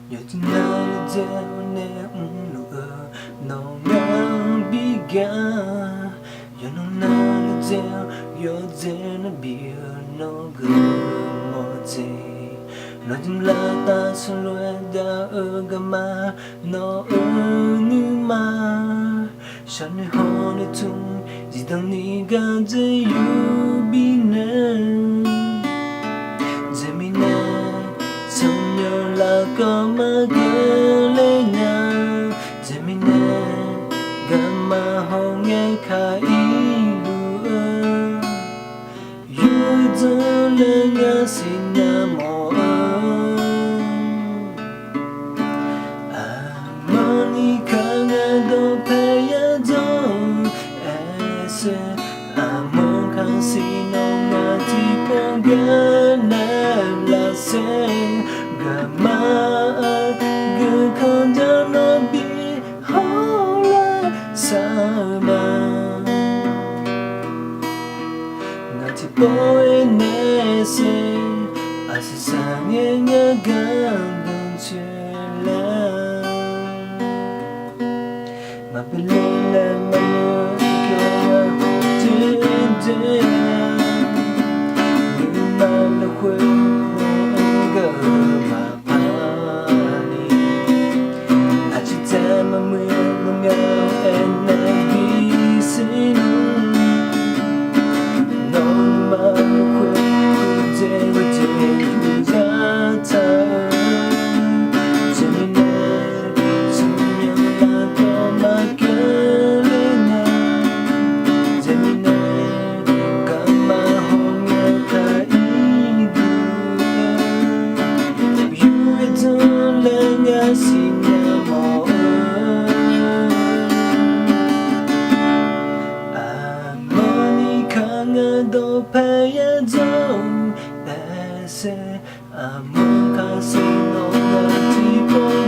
Yet now the no began. You know now the you're then be no good more day. Nothing like that, so the Ugama, no Unuma. Shani honey tune, Zidani got the you be none. Zemina, some your luck on my girl, Zemina, Gamma home and Kailu. You don't let us in the more. Among casino nga tipong ganang laseng gama gakanda na bihola sama nga tipong enese asisangye nga gandang sila mapililan do paya dong ese among casino na tipong